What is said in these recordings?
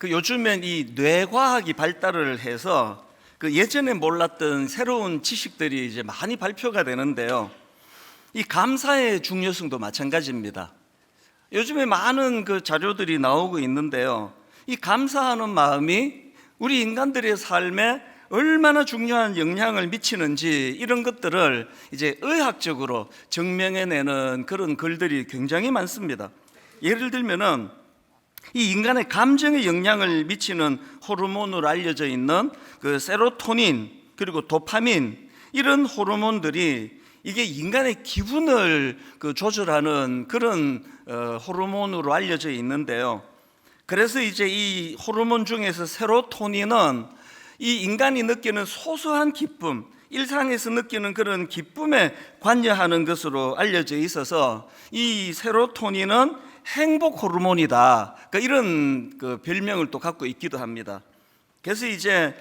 요즘엔 이 뇌과학이 발달을 해서 예전에 몰랐던 새로운 지식들이 이제 많이 발표가 되는데요. 이 감사의 중요성도 마찬가지입니다. 요즘에 많은 자료들이 나오고 있는데요. 이 감사하는 마음이 우리 인간들의 삶에 얼마나 중요한 영향을 미치는지 이런 것들을 이제 의학적으로 증명해내는 그런 글들이 굉장히 많습니다. 예를 들면은 이 인간의 감정에 영향을 미치는 호르몬으로 알려져 있는 세로토닌 그리고 도파민 이런 호르몬들이 이게 인간의 기분을 조절하는 그런 호르몬으로 알려져 있는데요. 그래서 이제 이 호르몬 중에서 세로토닌은 이 인간이 느끼는 소소한 기쁨, 일상에서 느끼는 그런 기쁨에 관여하는 것으로 알려져 있어서 이 세로토닌은 행복 호르몬이다. 이런 별명을 또 갖고 있기도 합니다. 그래서 이제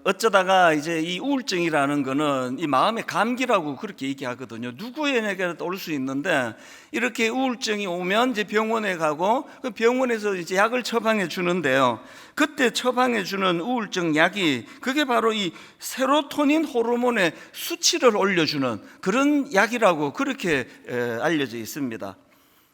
어쩌다가 이제 이 우울증이라는 거는 이 마음의 감기라고 그렇게 얘기하거든요. 누구에게도 올 수 있는데 이렇게 우울증이 오면 이제 병원에 가고 그 병원에서 이제 약을 처방해 주는데요. 그때 처방해 주는 우울증 약이 그게 바로 이 세로토닌 호르몬의 수치를 올려주는 그런 약이라고 그렇게 알려져 있습니다.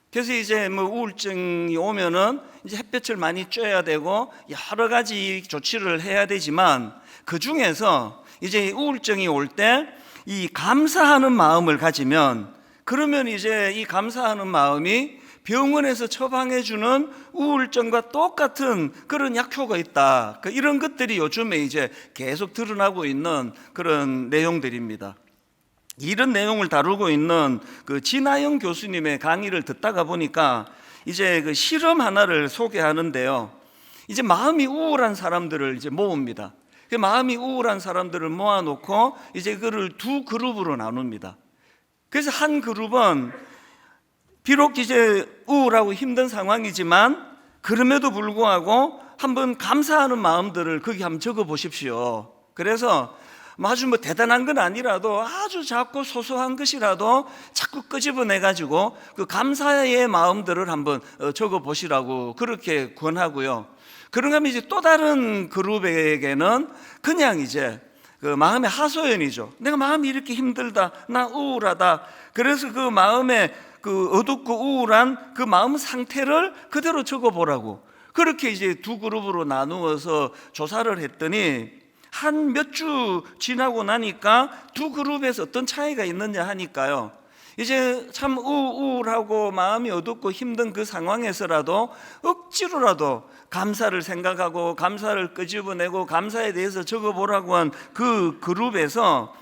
그래서 이제 우울증이 오면은 이제 햇볕을 많이 쬐야 되고 여러 가지 조치를 해야 되지만 그 중에서 이제 우울증이 올 때 이 감사하는 마음을 가지면 그러면 이제 이 감사하는 마음이 병원에서 처방해 주는 우울증과 똑같은 그런 약효가 있다. 이런 것들이 요즘에 이제 계속 드러나고 있는 그런 내용들입니다. 이런 내용을 다루고 있는 진아영 교수님의 강의를 듣다가 보니까 이제 실험 하나를 소개하는데요. 이제 마음이 우울한 사람들을 이제 모읍니다. 마음이 우울한 사람들을 모아놓고 이제 그를 두 그룹으로 나눕니다. 그래서 한 그룹은 비록 이제 우울하고 힘든 상황이지만 그럼에도 불구하고 한번 감사하는 마음들을 거기 한번 적어 보십시오. 그래서 아주 대단한 건 아니라도 아주 작고 소소한 것이라도 자꾸 끄집어내가지고 감사의 마음들을 한번 적어 보시라고 그렇게 권하고요. 그런가 하면 이제 또 다른 그룹에게는 그냥 이제 마음의 하소연이죠. 내가 마음이 이렇게 힘들다, 나 우울하다. 그래서 그 마음에 어둡고 우울한 그 마음 상태를 그대로 적어 보라고 그렇게 이제 두 그룹으로 나누어서 조사를 했더니 한 몇 주 지나고 나니까 두 그룹에서 어떤 차이가 있느냐 하니까요. 이제 참 우울하고 마음이 어둡고 힘든 그 상황에서라도 억지로라도 감사를 생각하고 감사를 끄집어내고 감사에 대해서 적어보라고 한 그 그룹에서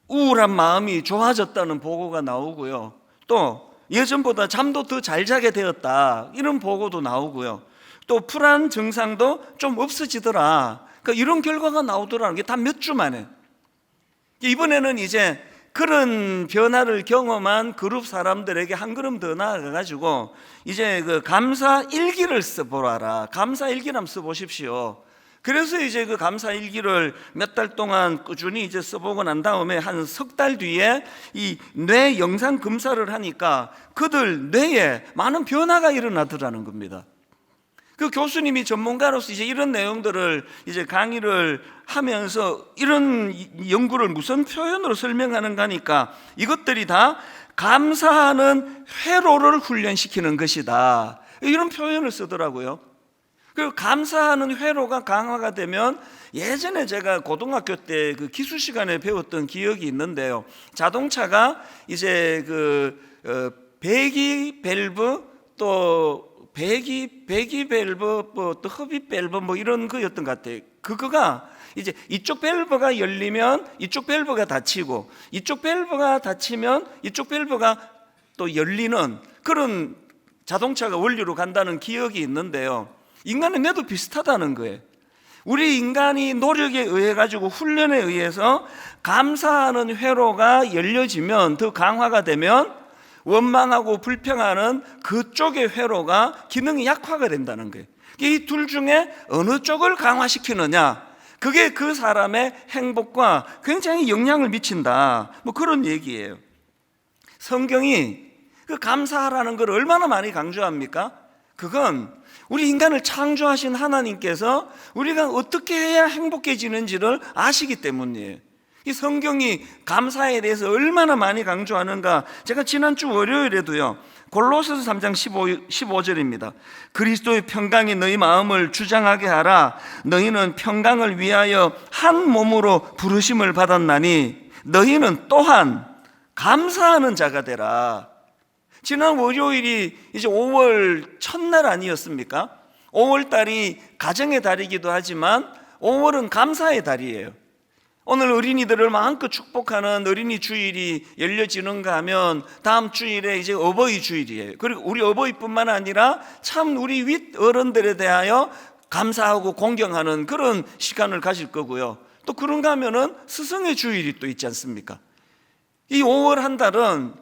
우울한 마음이 좋아졌다는 보고가 나오고요. 또 예전보다 잠도 더 잘 자게 되었다 이런 보고도 나오고요. 또 불안 증상도 좀 없어지더라. 이런 결과가 나오더라는 게 다 몇 주 만에. 이번에는 이제 그런 변화를 경험한 그룹 사람들에게 한 걸음 더 나아가가지고 이제 감사 일기를 써보라. 감사 일기를 한번 써보십시오. 그래서 이제 감사 일기를 몇 달 동안 꾸준히 이제 써보고 난 다음에 한 석 달 뒤에 이 뇌 영상 검사를 하니까 그들 뇌에 많은 변화가 일어나더라는 겁니다. 그 교수님이 전문가로서 이제 이런 내용들을 이제 강의를 하면서 이런 연구를 무슨 표현으로 설명하는가 하니까 이것들이 다 감사하는 회로를 훈련시키는 것이다. 이런 표현을 쓰더라고요. 그리고 감사하는 회로가 강화가 되면 예전에 제가 고등학교 때 기술 시간에 배웠던 기억이 있는데요. 자동차가 이제 배기 밸브 또 배기 밸브 또 흡입 밸브 이런 거였던 것 같아요. 그거가 이제 이쪽 밸브가 열리면 이쪽 밸브가 닫히고 이쪽 밸브가 닫히면 이쪽 밸브가 또 열리는 그런 자동차가 원리로 간다는 기억이 있는데요. 인간의 뇌도 비슷하다는 거예요. 우리 인간이 노력에 의해 가지고 훈련에 의해서 감사하는 회로가 열려지면 더 강화가 되면 원망하고 불평하는 그쪽의 회로가 기능이 약화가 된다는 거예요. 이 둘 중에 어느 쪽을 강화시키느냐, 그게 그 사람의 행복과 굉장히 영향을 미친다. 그런 얘기예요. 성경이 감사하라는 걸 얼마나 많이 강조합니까? 그건 우리 인간을 창조하신 하나님께서 우리가 어떻게 해야 행복해지는지를 아시기 때문이에요. 이 성경이 감사에 대해서 얼마나 많이 강조하는가, 제가 지난주 월요일에도요, 골로새서 3장 15절입니다. 그리스도의 평강이 너희 마음을 주장하게 하라. 너희는 평강을 위하여 한 몸으로 부르심을 받았나니 너희는 또한 감사하는 자가 되라. 지난 월요일이 이제 5월 첫날 아니었습니까? 5월 달이 가정의 달이기도 하지만 5월은 감사의 달이에요. 오늘 어린이들을 마음껏 축복하는 어린이 주일이 열려지는가 하면 다음 주일에 이제 어버이 주일이에요. 그리고 우리 어버이뿐만 아니라 참 우리 윗 어른들에 대하여 감사하고 공경하는 그런 시간을 가질 거고요. 또 그런가 하면은 스승의 주일이 또 있지 않습니까? 이 5월 한 달은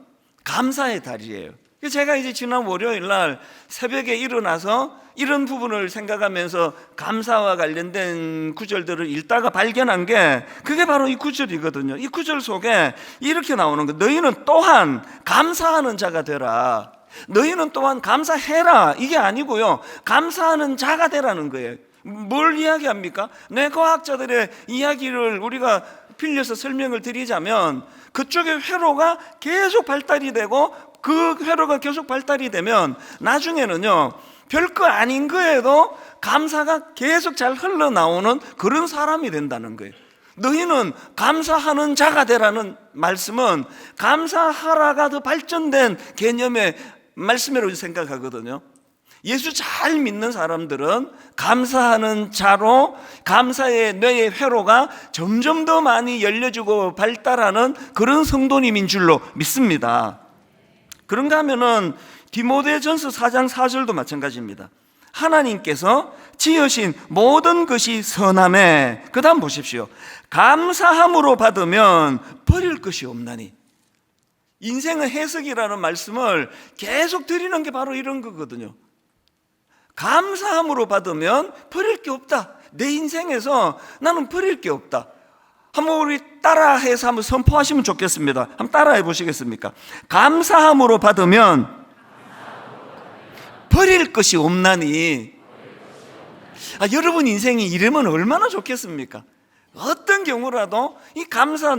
감사의 달이에요. 제가 이제 지난 월요일 날 새벽에 일어나서 이런 부분을 생각하면서 감사와 관련된 구절들을 읽다가 발견한 게 그게 바로 이 구절이거든요. 이 구절 속에 이렇게 나오는 거, 너희는 또한 감사하는 자가 되라. 너희는 또한 감사해라, 이게 아니고요, 감사하는 자가 되라는 거예요. 뭘 이야기합니까? 뇌과학자들의 이야기를 우리가 빌려서 설명을 드리자면, 그쪽의 회로가 계속 발달이 되고 그 회로가 계속 발달이 되면 나중에는요, 별거 아닌 거에도 감사가 계속 잘 흘러나오는 그런 사람이 된다는 거예요. 너희는 감사하는 자가 되라는 말씀은 감사하라가 더 발전된 개념의 말씀이라고 생각하거든요. 예수 잘 믿는 사람들은 감사하는 자로 감사의 뇌의 회로가 점점 더 많이 열려지고 발달하는 그런 성도님인 줄로 믿습니다. 그런가 하면은 디모데전서 4장 4절도 마찬가지입니다. 하나님께서 지으신 모든 것이 선함에, 그 다음 보십시오, 감사함으로 받으면 버릴 것이 없나니. 인생의 해석이라는 말씀을 계속 드리는 게 바로 이런 거거든요. 감사함으로 받으면 버릴 게 없다. 내 인생에서 나는 버릴 게 없다. 한번 우리 따라해서 한번 선포하시면 좋겠습니다. 한번 따라해 보시겠습니까? 감사함으로 받으면 버릴 것이 없나니. 여러분 인생이 이러면 얼마나 좋겠습니까? 어떤 경우라도 이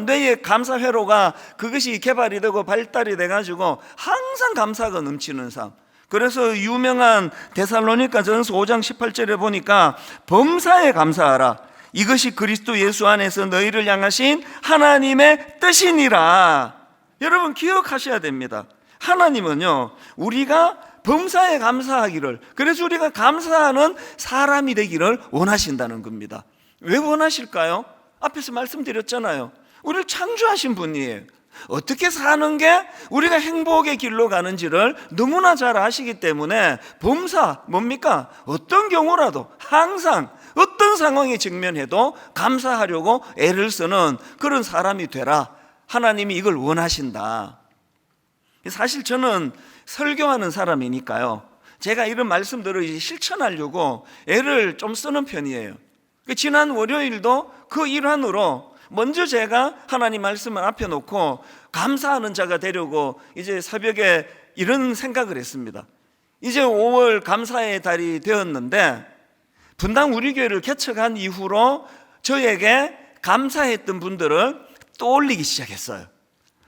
뇌의 감사 회로가 그것이 개발이 되고 발달이 돼가지고 항상 감사가 넘치는 삶. 그래서 유명한 데살로니가전서 5장 18절에 보니까 범사에 감사하라. 이것이 그리스도 예수 안에서 너희를 향하신 하나님의 뜻이니라. 여러분 기억하셔야 됩니다. 하나님은요, 우리가 범사에 감사하기를, 그래서 우리가 감사하는 사람이 되기를 원하신다는 겁니다. 왜 원하실까요? 앞에서 말씀드렸잖아요. 우리를 창조하신 분이에요. 어떻게 사는 게 우리가 행복의 길로 가는지를 너무나 잘 아시기 때문에 범사, 뭡니까? 어떤 경우라도 항상 어떤 상황에 직면해도 감사하려고 애를 쓰는 그런 사람이 되라. 하나님이 이걸 원하신다. 사실 저는 설교하는 사람이니까요, 제가 이런 말씀들을 이제 실천하려고 애를 좀 쓰는 편이에요. 지난 월요일도 그 일환으로 먼저 제가 하나님 말씀을 앞에 놓고 감사하는 자가 되려고 이제 새벽에 이런 생각을 했습니다. 이제 5월 감사의 달이 되었는데, 분당 우리 교회를 개척한 이후로 저에게 감사했던 분들을 떠올리기 시작했어요.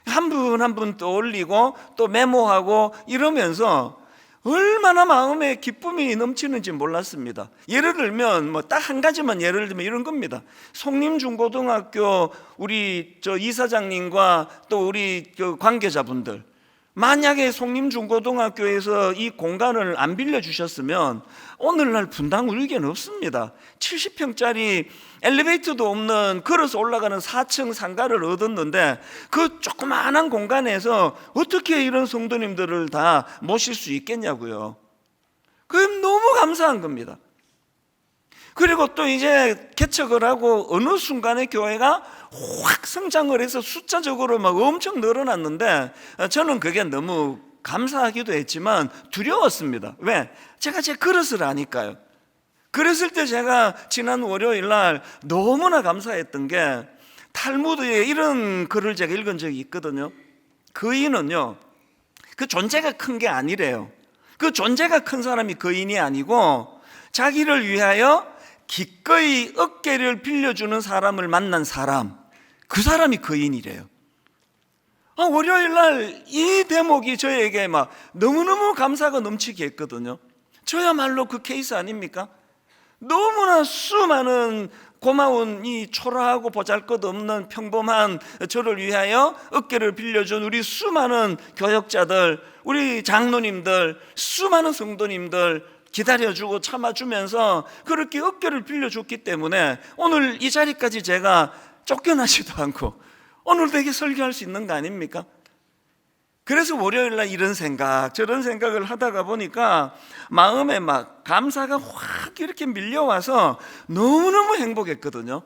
한 분 한 분 떠올리고 또 메모하고 이러면서 얼마나 마음에 기쁨이 넘치는지 몰랐습니다. 예를 들면 딱 한 가지만 예를 들면 이런 겁니다. 송림중고등학교 우리 이사장님과 또 우리 관계자분들, 만약에 송림중고등학교에서 이 공간을 안 빌려주셨으면 오늘날 분당 우리 교회는 없습니다. 70평짜리 엘리베이터도 없는 걸어서 올라가는 4층 상가를 얻었는데 그 조그마한 공간에서 어떻게 이런 성도님들을 다 모실 수 있겠냐고요. 그럼 너무 감사한 겁니다. 그리고 또 이제 개척을 하고 어느 순간에 교회가 확 성장을 해서 숫자적으로 막 엄청 늘어났는데 저는 그게 너무 감사하기도 했지만 두려웠습니다. 왜? 제가 제 그릇을 아니까요. 그랬을 때 제가 지난 월요일 날 너무나 감사했던 게, 탈무드에 이런 글을 제가 읽은 적이 있거든요. 그 이는요, 그 존재가 큰 게 아니래요. 그 존재가 큰 사람이 거인이 아니고 자기를 위하여 기꺼이 어깨를 빌려주는 사람을 만난 사람, 그 사람이 거인이래요. 월요일 날 이 대목이 저에게 막 너무너무 감사가 넘치게 했거든요. 저야말로 그 케이스 아닙니까? 너무나 수많은 고마운 이 초라하고 보잘것없는 평범한 저를 위하여 어깨를 빌려준 우리 수많은 교역자들, 우리 장로님들, 수많은 성도님들 기다려주고 참아주면서 그렇게 어깨를 빌려줬기 때문에 오늘 이 자리까지 제가 쫓겨나지도 않고 오늘 되게 설교할 수 있는 거 아닙니까? 그래서 월요일날 이런 생각 저런 생각을 하다가 보니까 마음에 막 감사가 확 이렇게 밀려와서 너무너무 행복했거든요.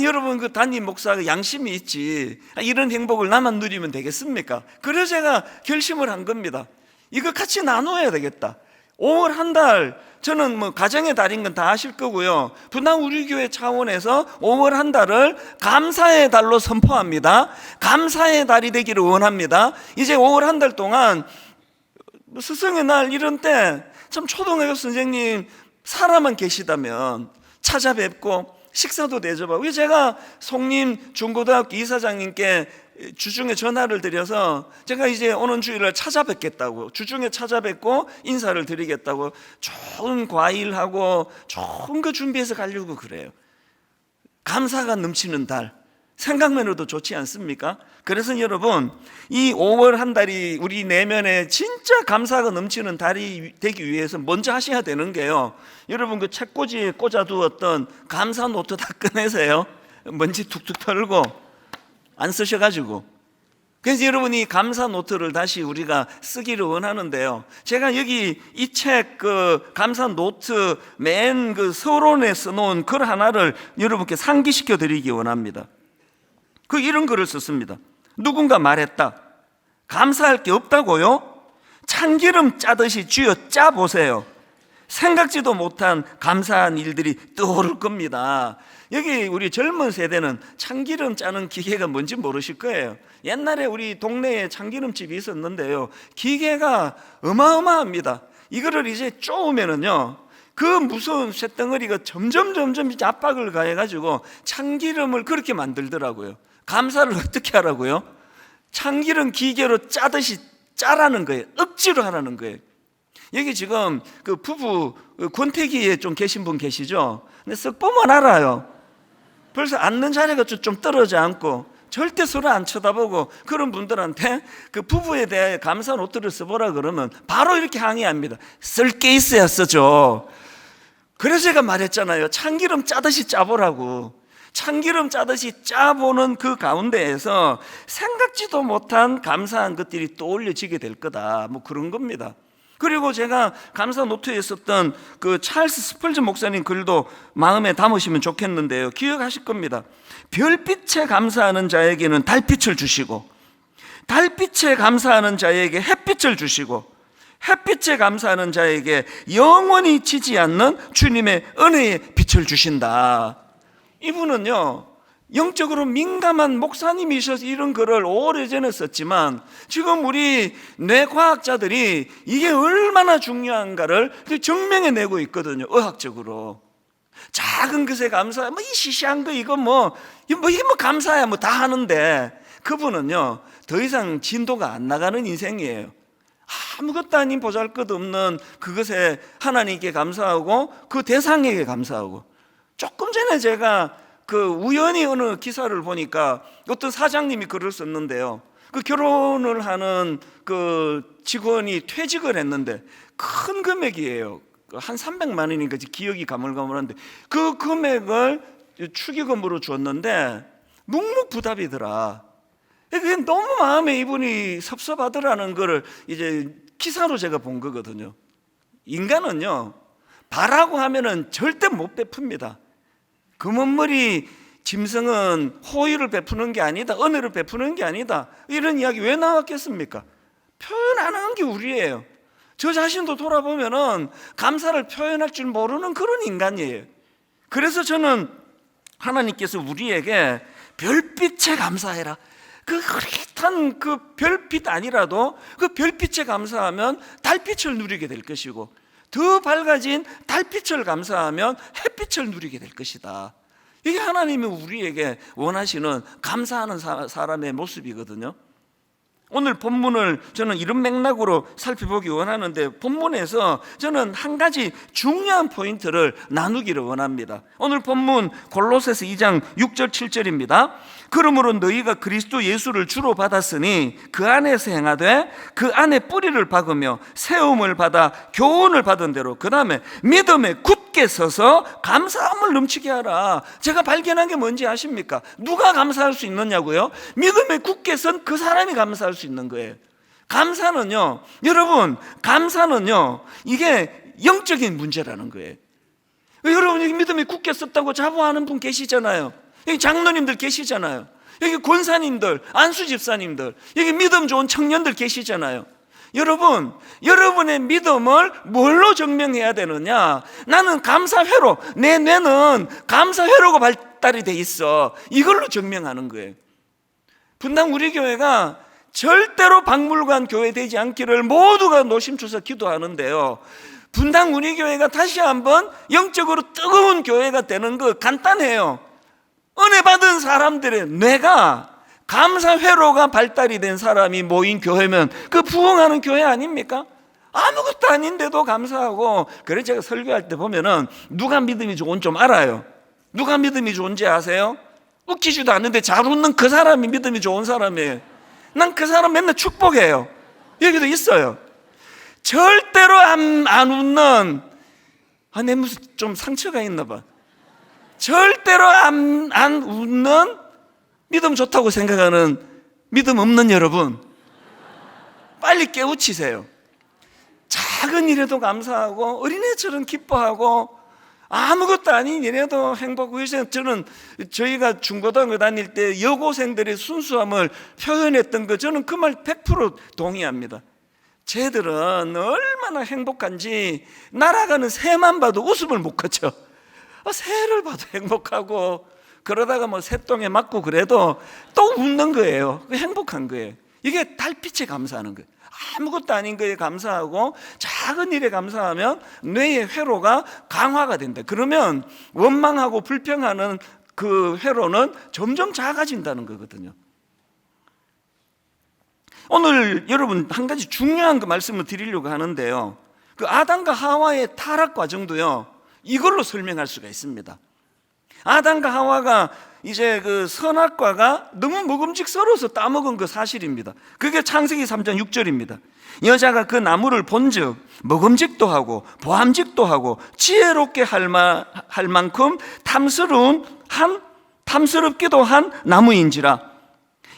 여러분, 그 담임 목사가 양심이 있지, 이런 행복을 나만 누리면 되겠습니까? 그래서 제가 결심을 한 겁니다. 이거 같이 나눠야 되겠다. 5월 한 달, 저는 뭐 가정의 달인 건 다 아실 거고요. 분당 우리 교회 차원에서 5월 한 달을 감사의 달로 선포합니다. 감사의 달이 되기를 원합니다. 이제 5월 한 달 동안 스승의 날 이런 때 참 초등학교 선생님 살아만 계시다면 찾아뵙고 식사도 대접하고, 제가 송림 중고등학교 이사장님께 주중에 전화를 드려서 제가 이제 오는 주일날 찾아뵙겠다고, 주중에 찾아뵙고 인사를 드리겠다고 좋은 과일하고 좋은 거 준비해서 가려고 그래요. 감사가 넘치는 달, 생각만으로도 좋지 않습니까? 그래서 여러분, 이 5월 한 달이 우리 내면에 진짜 감사가 넘치는 달이 되기 위해서 먼저 하셔야 되는 게요, 여러분 그 책꽂이에 꽂아두었던 감사 노트 다 꺼내세요. 먼지 툭툭 털고 안 쓰셔가지고. 그래서 여러분이 감사 노트를 다시 우리가 쓰기를 원하는데요, 제가 여기 이 책 그 감사 노트 맨 그 서론에 써놓은 글 하나를 여러분께 상기시켜 드리기 원합니다. 이런 글을 썼습니다. 누군가 말했다. 감사할 게 없다고요? 참기름 짜듯이 쥐어 짜보세요. 생각지도 못한 감사한 일들이 떠오를 겁니다. 여기 우리 젊은 세대는 참기름 짜는 기계가 뭔지 모르실 거예요. 옛날에 우리 동네에 참기름집이 있었는데요, 기계가 어마어마합니다. 이거를 이제 쪼으면은요, 그 무서운 쇳덩어리가 점점 이제 압박을 가해가지고 참기름을 그렇게 만들더라고요. 감사를 어떻게 하라고요? 참기름 기계로 짜듯이 짜라는 거예요. 억지로 하라는 거예요. 여기 지금 그 부부 권태기에 좀 계신 분 계시죠? 근데 쓱 보면 알아요. 벌써 앉는 자리가 좀 떨어져 앉고 절대 서로 안 쳐다보고, 그런 분들한테 그 부부에 대해 감사 노트를 써보라 그러면 바로 이렇게 항의합니다. 쓸 게 있어야 쓰죠. 그래서 제가 말했잖아요, 참기름 짜듯이 짜보라고. 참기름 짜듯이 짜보는 그 가운데에서 생각지도 못한 감사한 것들이 떠올려지게 될 거다, 뭐 그런 겁니다. 그리고 제가 감사 노트에 썼던 그 찰스 스펄전 목사님 글도 마음에 담으시면 좋겠는데요, 기억하실 겁니다. 별빛에 감사하는 자에게는 달빛을 주시고, 달빛에 감사하는 자에게 햇빛을 주시고, 햇빛에 감사하는 자에게 영원히 지지 않는 주님의 은혜의 빛을 주신다. 이분은요, 영적으로 민감한 목사님이셔서 이런 글을 오래전에 썼지만 지금 우리 뇌과학자들이 이게 얼마나 중요한가를 증명해내고 있거든요. 의학적으로. 작은 것에 감사, 이 시시한 거 이게 뭐 감사야 다 하는데, 그분은요 더 이상 진도가 안 나가는 인생이에요. 아무것도 아닌 보잘것없는 그것에 하나님께 감사하고 그 대상에게 감사하고. 조금 전에 제가 우연히 어느 기사를 보니까 어떤 사장님이 글을 썼는데요, 결혼을 하는 직원이 퇴직을 했는데 큰 금액이에요. 한 300만 원인가 기억이 가물가물한데 그 금액을 축의금으로 줬는데 묵묵부답이더라. 그게 너무 마음에 이분이 섭섭하더라는 거를 이제 기사로 제가 본 거거든요. 인간은요, 바라고 하면은 절대 못 베풉니다. 금은머리 짐승은 호의를 베푸는 게 아니다, 은혜를 베푸는 게 아니다, 이런 이야기 왜 나왔겠습니까? 표현하는 게 우리예요. 저 자신도 돌아보면은 감사를 표현할 줄 모르는 그런 인간이에요. 그래서 저는 하나님께서 우리에게 별빛에 감사해라, 그 흐릿한 그 별빛 아니라도 그 별빛에 감사하면 달빛을 누리게 될 것이고, 더 밝아진 달빛을 감사하면 햇빛을 누리게 될 것이다. 이게 하나님이 우리에게 원하시는 감사하는 사람의 모습이거든요. 오늘 본문을 저는 이런 맥락으로 살펴보기 원하는데, 본문에서 저는 한 가지 중요한 포인트를 나누기를 원합니다. 오늘 본문 골로새서 2장 6절 7절입니다. 그러므로 너희가 그리스도 예수를 주로 받았으니 그 안에서 행하되 그 안에 뿌리를 박으며 세움을 받아 교훈을 받은 대로 그 다음에 믿음에 굳게 서서 감사함을 넘치게 하라. 제가 발견한 게 뭔지 아십니까? 누가 감사할 수 있느냐고요? 믿음에 굳게 선 그 사람이 감사할 수 있는 거예요. 감사는요, 여러분, 감사는요, 이게 영적인 문제라는 거예요. 여러분, 여기 믿음에 굳게 섰다고 자부하는 분 계시잖아요. 여기 장로님들 계시잖아요. 여기 권사님들, 안수 집사님들, 여기 믿음 좋은 청년들 계시잖아요. 여러분, 여러분의 믿음을 뭘로 증명해야 되느냐? 나는 감사회로, 내 뇌는 감사회로가 발달이 돼 있어. 이걸로 증명하는 거예요. 분당 우리 교회가 절대로 박물관 교회 되지 않기를 모두가 노심초사 기도하는데요, 분당 우리 교회가 다시 한번 영적으로 뜨거운 교회가 되는 거 간단해요. 은혜 받은 사람들의 뇌가 감사회로가 발달이 된 사람이 모인 교회면 그 부흥하는 교회 아닙니까? 아무것도 아닌데도 감사하고. 그래서 제가 설교할 때 보면은 누가 믿음이 좋은지 좀 알아요. 누가 믿음이 좋은지 아세요? 웃기지도 않는데 잘 웃는 그 사람이 믿음이 좋은 사람이에요. 난 그 사람 맨날 축복해요. 여기도 있어요. 절대로 안 웃는, 내 무슨 좀 상처가 있나 봐. 절대로 안 웃는, 믿음 좋다고 생각하는 믿음 없는 여러분, 빨리 깨우치세요. 작은 일에도 감사하고 어린애처럼 기뻐하고 아무것도 아닌 일에도 행복하고. 저는 저희가 중고등학교 다닐 때 여고생들의 순수함을 표현했던 거, 저는 그 말 100% 동의합니다. 쟤들은 얼마나 행복한지 날아가는 새만 봐도 웃음을 못 거쳐. 새를 봐도 행복하고, 그러다가 뭐 새똥에 맞고 그래도 또 웃는 거예요. 행복한 거예요. 이게 달빛에 감사하는 거예요. 아무것도 아닌 거에 감사하고 작은 일에 감사하면 뇌의 회로가 강화가 된다. 그러면 원망하고 불평하는 그 회로는 점점 작아진다는 거거든요. 오늘 여러분 한 가지 중요한 그 말씀을 드리려고 하는데요, 그 아담과 하와의 타락 과정도요, 이걸로 설명할 수가 있습니다. 아담과 하와가 이제 그 선악과가 너무 먹음직스러워서 따먹은 그 사실입니다. 그게 창세기 3장 6절입니다. 여자가 그 나무를 본즉 먹음직도 하고 보암직도 하고 지혜롭게 할 만큼 탐스럽기도 한 나무인지라.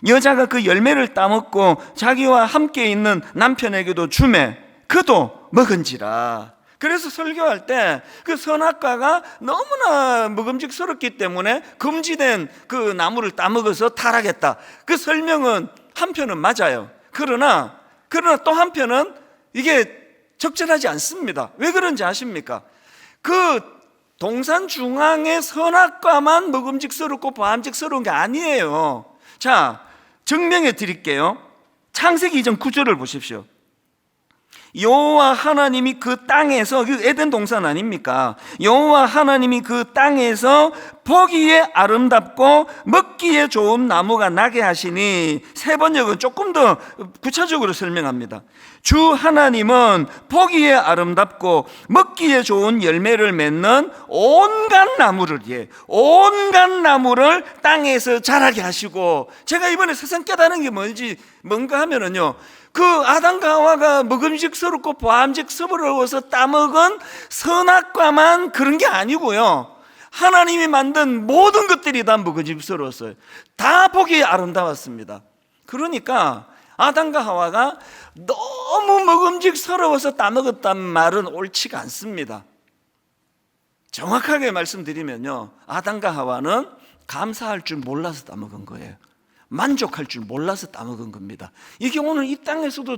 여자가 그 열매를 따먹고 자기와 함께 있는 남편에게도 주매 그도 먹은지라. 그래서 설교할 때 그 선악과가 너무나 먹음직스럽기 때문에 금지된 그 나무를 따먹어서 타락했다, 그 설명은 한편은 맞아요. 그러나 또 한편은 이게 적절하지 않습니다. 왜 그런지 아십니까? 그 동산 중앙의 선악과만 먹음직스럽고 보암직스러운 게 아니에요. 자, 증명해 드릴게요. 창세기 2장 9절을 보십시오. 여호와 하나님이 그 땅에서, 그 에덴 동산 아닙니까? 여호와 하나님이 그 땅에서 보기에 아름답고 먹기에 좋은 나무가 나게 하시니, 세 번역은 조금 더 구체적으로 설명합니다. 주 하나님은 보기에 아름답고 먹기에 좋은 열매를 맺는 온갖 나무를 땅에서 자라게 하시고. 제가 이번에 세상 깨달은 게 뭔가 하면은요, 그 아담과 하와가 먹음직스럽고 보암직스러워서 따먹은 선악과만 그런 게 아니고요, 하나님이 만든 모든 것들이 다 먹음직스러웠어요. 다 보기에 아름다웠습니다. 그러니까 아담과 하와가 너무 먹음직스러워서 따먹었단 말은 옳지가 않습니다. 정확하게 말씀드리면요, 아담과 하와는 감사할 줄 몰라서 따먹은 거예요. 만족할 줄 몰라서 따먹은 겁니다. 이게 오늘 이 땅에서도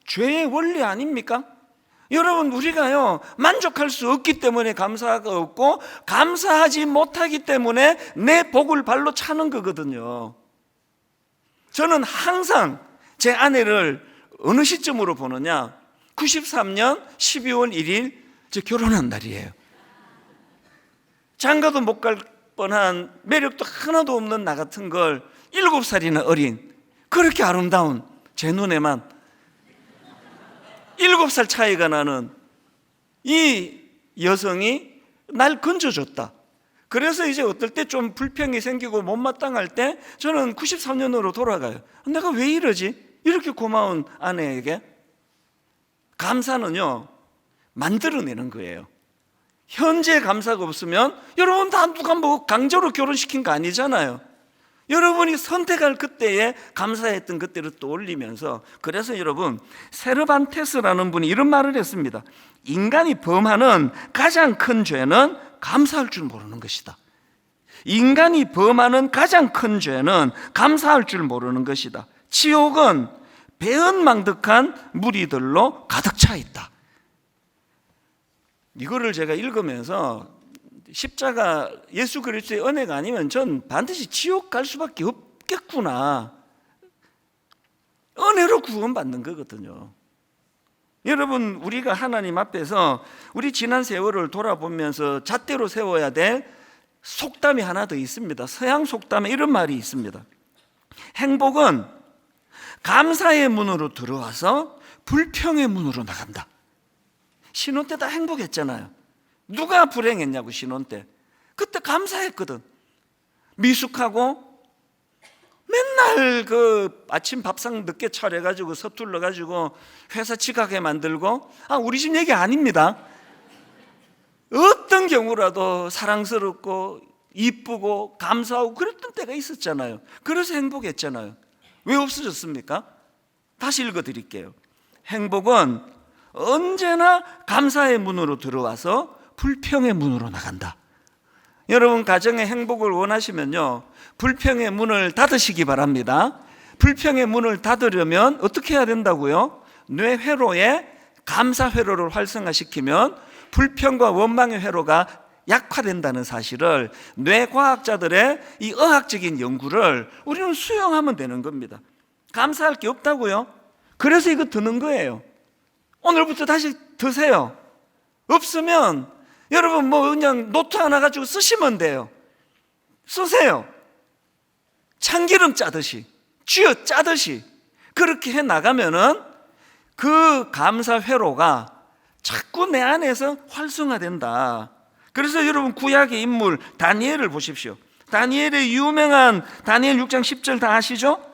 죄의 원리 아닙니까? 여러분, 우리가요, 만족할 수 없기 때문에 감사가 없고, 감사하지 못하기 때문에 내 복을 발로 차는 거거든요. 저는 항상 제 아내를 어느 시점으로 보느냐, 93년 12월 1일 제 결혼한 날이에요. 장가도 못 갈 뻔한, 매력도 하나도 없는 나 같은 걸 7살이나 어린, 그렇게 아름다운 제 눈에만 7살 차이가 나는 이 여성이 날 건져줬다. 그래서 이제 어떨 때 좀 불평이 생기고 못마땅할 때 저는 93년으로 돌아가요. 내가 왜 이러지? 이렇게 고마운 아내에게. 감사는요, 만들어내는 거예요. 현재 감사가 없으면 여러분 다 누가 뭐 강제로 결혼시킨 거 아니잖아요. 여러분이 선택할 그때에 감사했던 그때를 떠올리면서, 그래서 여러분, 세르반테스라는 분이 이런 말을 했습니다. 인간이 범하는 가장 큰 죄는 감사할 줄 모르는 것이다. 인간이 범하는 가장 큰 죄는 감사할 줄 모르는 것이다. 지옥은 배은망덕한 무리들로 가득 차 있다. 이거를 제가 읽으면서 십자가 예수 그리스도의 은혜가 아니면 전 반드시 지옥 갈 수밖에 없겠구나. 은혜로 구원받는 거거든요. 여러분, 우리가 하나님 앞에서 우리 지난 세월을 돌아보면서 잣대로 세워야 될 속담이 하나 더 있습니다. 서양 속담에 이런 말이 있습니다. 행복은 감사의 문으로 들어와서 불평의 문으로 나간다. 신혼 때 다 행복했잖아요. 누가 불행했냐고, 신혼 때. 그때 감사했거든. 미숙하고 맨날 그 아침 밥상 늦게 차려가지고 서툴러가지고 회사 지각해 만들고, 우리 집 얘기 아닙니다. 어떤 경우라도 사랑스럽고 이쁘고 감사하고 그랬던 때가 있었잖아요. 그래서 행복했잖아요. 왜 없어졌습니까? 다시 읽어드릴게요. 행복은 언제나 감사의 문으로 들어와서 불평의 문으로 나간다. 여러분, 가정의 행복을 원하시면요, 불평의 문을 닫으시기 바랍니다. 불평의 문을 닫으려면 어떻게 해야 된다고요? 뇌 회로에 감사 회로를 활성화시키면 불평과 원망의 회로가 약화된다는 사실을, 뇌과학자들의 이 의학적인 연구를 우리는 수용하면 되는 겁니다. 감사할 게 없다고요? 그래서 이거 드는 거예요. 오늘부터 다시 드세요. 없으면 여러분 그냥 노트 하나 가지고 쓰시면 돼요. 쓰세요. 참기름 짜듯이, 쥐어 짜듯이 그렇게 해 나가면은 그 감사 회로가 자꾸 내 안에서 활성화된다. 그래서 여러분, 구약의 인물 다니엘을 보십시오. 다니엘의 유명한 다니엘 6장 10절 다 아시죠?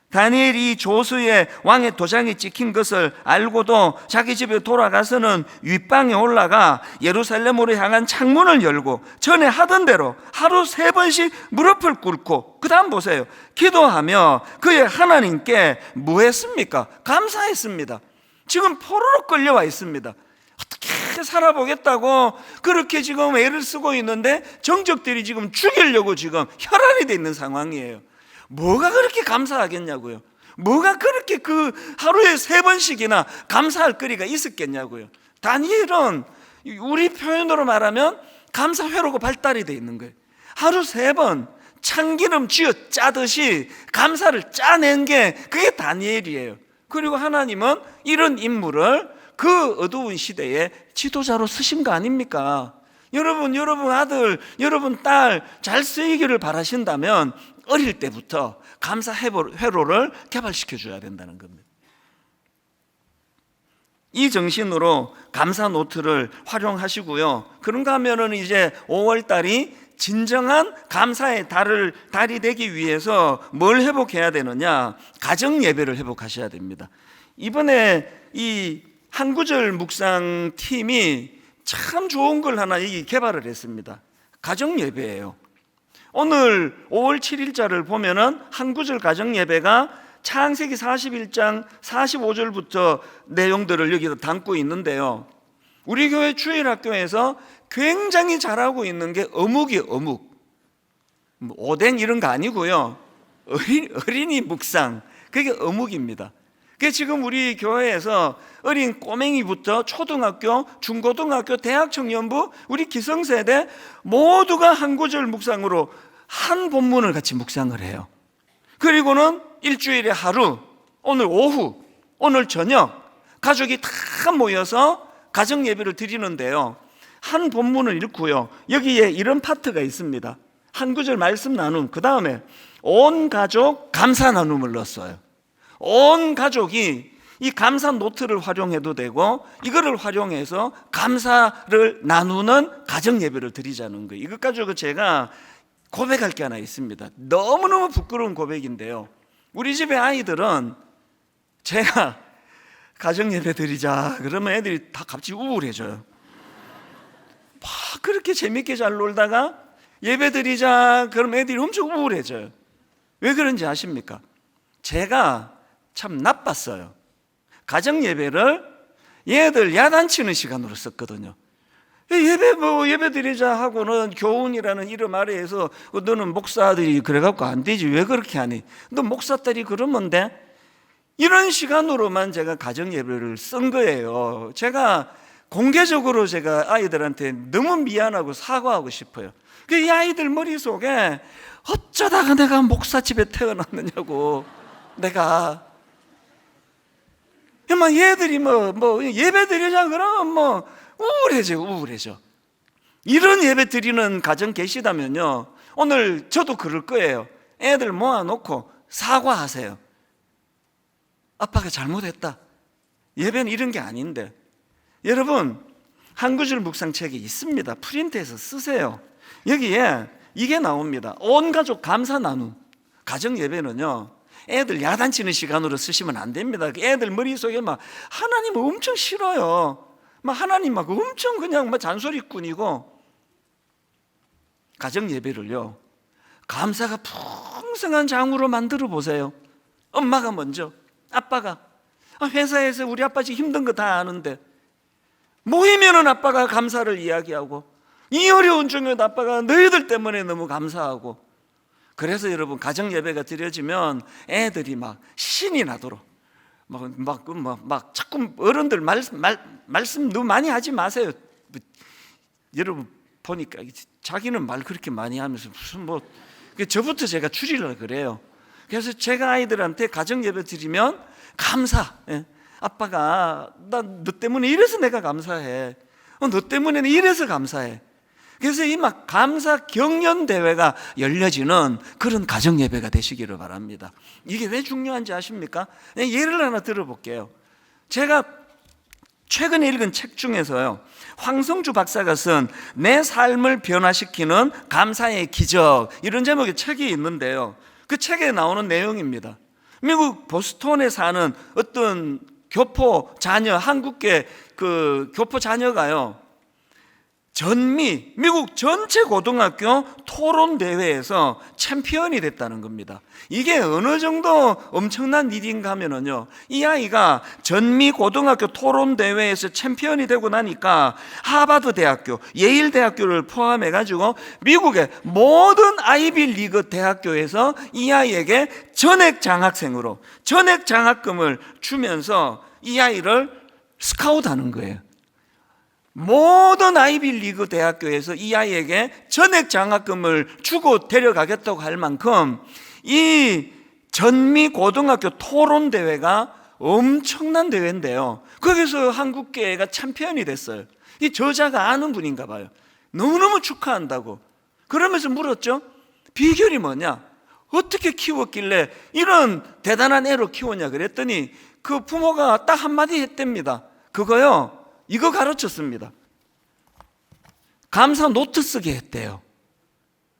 다니엘이 조수의 왕의 도장이 찍힌 것을 알고도 자기 집에 돌아가서는 윗방에 올라가 예루살렘으로 향한 창문을 열고 전에 하던 대로 하루 3번씩 무릎을 꿇고, 그 다음 보세요, 기도하며 그의 하나님께 뭐 했습니까? 감사했습니다. 지금 포로로 끌려와 있습니다. 어떻게 살아보겠다고 그렇게 지금 애를 쓰고 있는데 정적들이 지금 죽이려고 지금 혈안이 돼 있는 상황이에요. 뭐가 그렇게 감사하겠냐고요? 뭐가 그렇게 그 하루에 3번씩이나 감사할 거리가 있었겠냐고요? 다니엘은 우리 표현으로 말하면 감사 회로가 발달이 돼 있는 거예요. 하루 3번 참기름 쥐어 짜듯이 감사를 짜낸 게 그게 다니엘이에요. 그리고 하나님은 이런 인물을 그 어두운 시대에 지도자로 쓰신 거 아닙니까? 여러분 아들, 여러분 딸 잘 쓰이기를 바라신다면 어릴 때부터 감사 회로를 개발시켜 줘야 된다는 겁니다. 이 정신으로 감사 노트를 활용하시고요. 그런가 하면은 이제 5월 달이 진정한 감사의 달이 되기 위해서 뭘 회복해야 되느냐? 가정 예배를 회복하셔야 됩니다. 이번에 이 한 구절 묵상 팀이 참 좋은 걸 하나 개발을 했습니다. 가정 예배예요. 오늘 5월 7일자를 보면은 한 구절 가정 예배가 창세기 41장 45절부터 내용들을 여기다 담고 있는데요. 우리 교회 주일학교에서 굉장히 잘하고 있는 게 어묵이에요. 어묵. 오뎅 이런 거 아니고요. 어린이 묵상. 그게 어묵입니다. 그게 지금 우리 교회에서 어린 꼬맹이부터 초등학교, 중고등학교, 대학 청년부, 우리 기성세대 모두가 한 구절 묵상으로 한 본문을 같이 묵상을 해요. 그리고는 일주일에 하루, 오늘 오후, 오늘 저녁 가족이 다 모여서 가정 예배를 드리는데요, 한 본문을 읽고요, 여기에 이런 파트가 있습니다. 한 구절 말씀 나눔, 그 다음에 온 가족 감사 나눔을 넣었어요. 온 가족이 이 감사 노트를 활용해도 되고 이거를 활용해서 감사를 나누는 가정 예배를 드리자는 거예요. 이것 가지고 제가 고백할 게 하나 있습니다. 너무너무 부끄러운 고백인데요, 우리 집의 아이들은 제가 가정 예배 드리자 그러면 애들이 다 갑자기 우울해져요. 막 그렇게 재밌게 잘 놀다가 예배 드리자 그러면 애들이 엄청 우울해져요. 왜 그런지 아십니까? 제가 참 나빴어요. 가정 예배를 얘들 야단치는 시간으로 썼거든요. 예배 드리자 하고는 교훈이라는 이름 아래에서 너는 목사들이 그래갖고 안 되지, 왜 그렇게 하니? 너 목사딸이 그러면 돼? 이런 시간으로만 제가 가정 예배를 쓴 거예요. 제가 공개적으로 제가 아이들한테 너무 미안하고 사과하고 싶어요. 이 아이들 머릿속에 어쩌다가 내가 목사집에 태어났느냐고. 내가 막 얘들이 뭐 예배 드리자 그러면 우울해져. 이런 예배 드리는 가정 계시다면요, 오늘 저도 그럴 거예요. 애들 모아놓고 사과하세요. 아빠가 잘못했다. 예배는 이런 게 아닌데. 여러분, 한 구절 묵상책이 있습니다. 프린트해서 쓰세요. 여기에 이게 나옵니다. 온 가족 감사 나눔. 가정 예배는요, 애들 야단치는 시간으로 쓰시면 안 됩니다. 애들 머릿속에 막 하나님 엄청 싫어요. 막 하나님 막 엄청 그냥 막 잔소리꾼이고. 가정 예배를요, 감사가 풍성한 장으로 만들어 보세요. 엄마가 먼저, 아빠가 회사에서 우리 아빠 지금 힘든 거 다 아는데 모이면은 아빠가 감사를 이야기하고, 이 어려운 중에도 아빠가 너희들 때문에 너무 감사하고. 그래서 여러분, 가정 예배가 드려지면 애들이 막 신이 나도록 막 자꾸 어른들 말씀 너무 많이 하지 마세요. 여러분 보니까 자기는 말 그렇게 많이 하면서 무슨 저부터 제가 줄이려고 그래요. 그래서 제가 아이들한테 가정 예배 드리면 감사. 아빠가 너 때문에 이래서 내가 감사해. 너 때문에 이래서 감사해. 그래서 이 막 감사 경연 대회가 열려지는 그런 가정 예배가 되시기를 바랍니다. 이게 왜 중요한지 아십니까? 예를 하나 들어볼게요. 제가 최근에 읽은 책 중에서요, 황성주 박사가 쓴 내 삶을 변화시키는 감사의 기적, 이런 제목의 책이 있는데요, 그 책에 나오는 내용입니다. 미국 보스턴에 사는 어떤 교포 자녀, 한국계 그 교포 자녀가요, 미국 전체 고등학교 토론 대회에서 챔피언이 됐다는 겁니다. 이게 어느 정도 엄청난 일인가 하면은요, 이 아이가 전미 고등학교 토론 대회에서 챔피언이 되고 나니까 하버드 대학교, 예일 대학교를 포함해 가지고 미국의 모든 아이비 리그 대학교에서 이 아이에게 전액 장학생으로 전액 장학금을 주면서 이 아이를 스카우트하는 거예요. 모든 아이비리그 대학교에서 이 아이에게 전액 장학금을 주고 데려가겠다고 할 만큼 이 전미 고등학교 토론 대회가 엄청난 대회인데요, 거기서 한국계가 챔피언이 됐어요. 이 저자가 아는 분인가 봐요. 너무너무 축하한다고. 그러면서 물었죠. 비결이 뭐냐? 어떻게 키웠길래 이런 대단한 애로 키웠냐 그랬더니 그 부모가 딱 한마디 했답니다. 그거요, 이거 가르쳤습니다. 감사 노트 쓰게 했대요.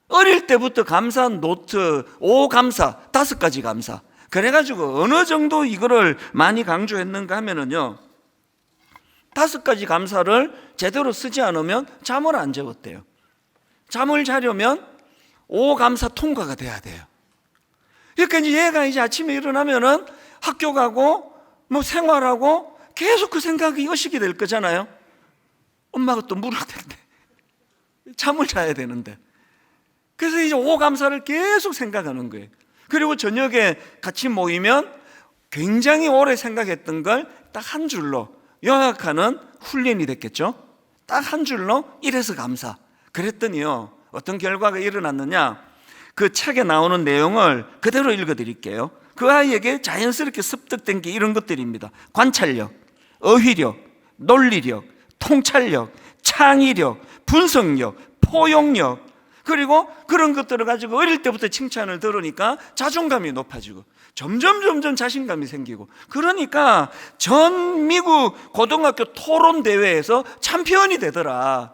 어릴 때부터 감사 노트, 5감사, 5가지 감사. 그래가지고 어느 정도 이거를 많이 강조했는가 하면은요, 5가지 감사를 제대로 쓰지 않으면 잠을 안 재웠대요. 잠을 자려면 5감사 통과가 돼야 돼요. 그러니까 이제 얘가 이제 아침에 일어나면은 학교 가고 뭐 생활하고 계속 그 생각이 의식이 될 거잖아요. 엄마가 또 물어야 되는데, 잠을 자야 되는데. 그래서 이제 5감사를 계속 생각하는 거예요. 그리고 저녁에 같이 모이면 굉장히 오래 생각했던 걸 딱 한 줄로 요약하는 훈련이 됐겠죠. 딱 한 줄로 이래서 감사. 그랬더니요, 어떤 결과가 일어났느냐, 그 책에 나오는 내용을 그대로 읽어드릴게요. 그 아이에게 자연스럽게 습득된 게 이런 것들입니다. 관찰력, 어휘력, 논리력, 통찰력, 창의력, 분석력, 포용력, 그리고 그런 것들을 가지고 어릴 때부터 칭찬을 들으니까 자존감이 높아지고 점점 자신감이 생기고, 그러니까 전 미국 고등학교 토론 대회에서 챔피언이 되더라.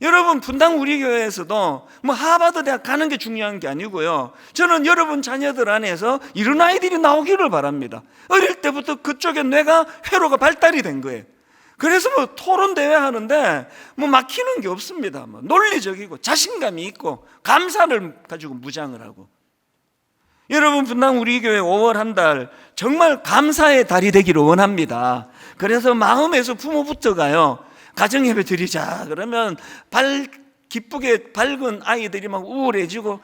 여러분, 분당 우리 교회에서도 뭐 하버드 대학 가는 게 중요한 게 아니고요, 저는 여러분 자녀들 안에서 이런 아이들이 나오기를 바랍니다. 어릴 때부터 그쪽에 뇌가 회로가 발달이 된 거예요. 그래서 뭐 토론 대회 하는데 뭐 막히는 게 없습니다. 뭐 논리적이고 자신감이 있고 감사를 가지고 무장을 하고. 여러분, 분당 우리 교회 5월 한 달 정말 감사의 달이 되기를 원합니다. 그래서 마음에서 부모부터가요, 가정예배 드리자 그러면 기쁘게 밝은 아이들이 막 우울해지고,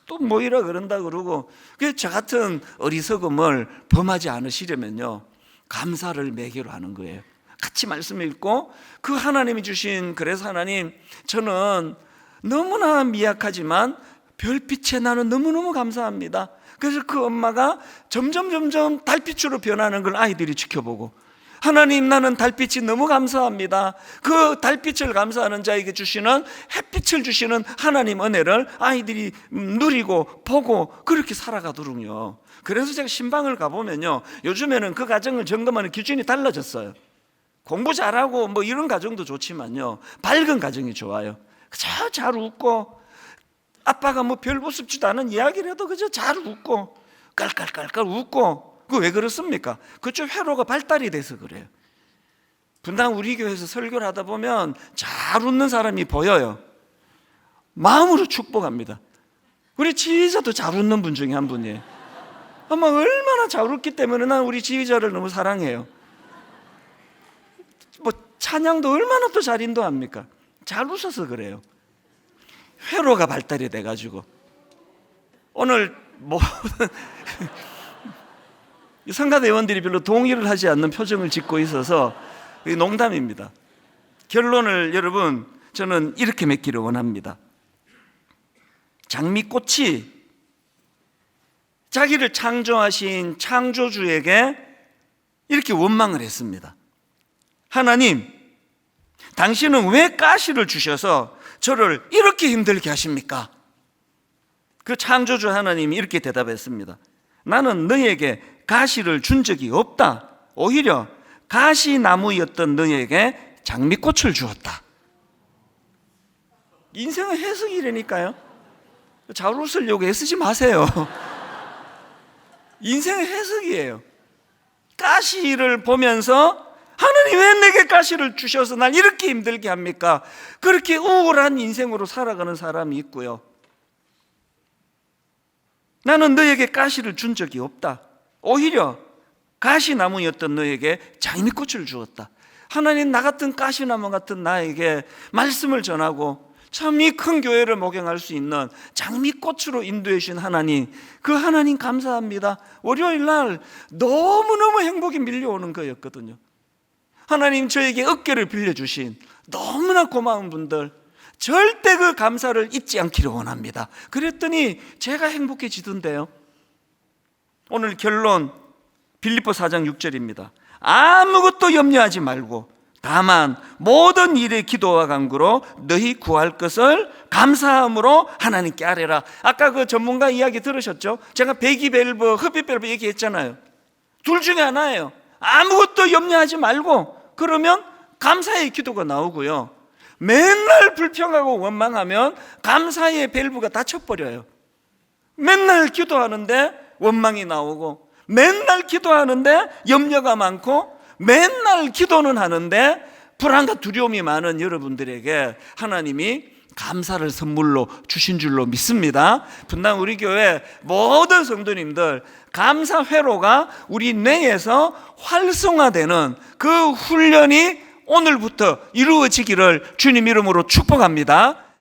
또 뭐이라 그런다 그러고, 그래서 저 같은 어리석음을 범하지 않으시려면요, 감사를 매개로 하는 거예요. 같이 말씀 읽고, 그 하나님이 주신, 그래서 하나님, 저는 너무나 미약하지만 별빛에 나는 너무너무 감사합니다. 그래서 그 엄마가 점점 달빛으로 변하는 걸 아이들이 지켜보고, 하나님, 나는 달빛이 너무 감사합니다. 그 달빛을 감사하는 자에게 주시는, 햇빛을 주시는 하나님 은혜를 아이들이 누리고 보고 그렇게 살아가도록요. 그래서 제가 신방을 가보면요, 요즘에는 그 가정을 점검하는 기준이 달라졌어요. 공부 잘하고 뭐 이런 가정도 좋지만요, 밝은 가정이 좋아요. 그저 잘 웃고, 아빠가 뭐 별 우습지도 않은 이야기를 해도 그저 잘 웃고 깔깔깔깔 웃고. 그 왜 그렇습니까? 그쪽 회로가 발달이 돼서 그래요. 분당 우리 교회에서 설교를 하다 보면 잘 웃는 사람이 보여요. 마음으로 축복합니다. 우리 지휘자도 잘 웃는 분 중에 한 분이에요. 아마 얼마나 잘 웃기 때문에 난 우리 지휘자를 너무 사랑해요. 뭐 찬양도 얼마나 또 잘 인도합니까? 잘 웃어서 그래요. 회로가 발달이 돼가지고. 오늘 성가대원들이 별로 동의를 하지 않는 표정을 짓고 있어서 농담입니다. 결론을 여러분, 저는 이렇게 맺기를 원합니다. 장미꽃이 자기를 창조하신 창조주에게 이렇게 원망을 했습니다. 하나님, 당신은 왜 가시를 주셔서 저를 이렇게 힘들게 하십니까? 그 창조주 하나님이 이렇게 대답했습니다. 나는 너에게 가시를 준 적이 없다. 오히려 가시나무였던 너에게 장미꽃을 주었다. 인생은 해석이라니까요. 잘 웃으려고 애쓰지 마세요. 인생은 해석이에요. 가시를 보면서 하나님, 왜 내게 가시를 주셔서 날 이렇게 힘들게 합니까? 그렇게 우울한 인생으로 살아가는 사람이 있고요, 나는 너에게 가시를 준 적이 없다. 오히려 가시나무였던 너에게 장미꽃을 주었다. 하나님, 나 같은 가시나무 같은 나에게 말씀을 전하고 참 이 큰 교회를 목양할 수 있는 장미꽃으로 인도해 주신 하나님, 그 하나님 감사합니다. 월요일 날 너무너무 행복이 밀려오는 거였거든요. 하나님, 저에게 어깨를 빌려주신 너무나 고마운 분들, 절대 그 감사를 잊지 않기를 원합니다. 그랬더니 제가 행복해지던데요. 오늘 결론, 빌립보 4장 6절입니다. 아무것도 염려하지 말고 다만 모든 일에 기도와 간구로 너희 구할 것을 감사함으로 하나님께 아뢰라. 아까 그 전문가 이야기 들으셨죠? 제가 배기밸브, 흡입밸브 얘기했잖아요. 둘 중에 하나예요. 아무것도 염려하지 말고 그러면 감사의 기도가 나오고요, 맨날 불평하고 원망하면 감사의 밸브가 닫혀버려요. 맨날 기도하는데 원망이 나오고, 맨날 기도하는데 염려가 많고, 맨날 기도는 하는데 불안과 두려움이 많은 여러분들에게 하나님이 감사를 선물로 주신 줄로 믿습니다. 분당 우리 교회 모든 성도님들, 감사 회로가 우리 뇌에서 활성화되는 그 훈련이 오늘부터 이루어지기를 주님 이름으로 축복합니다.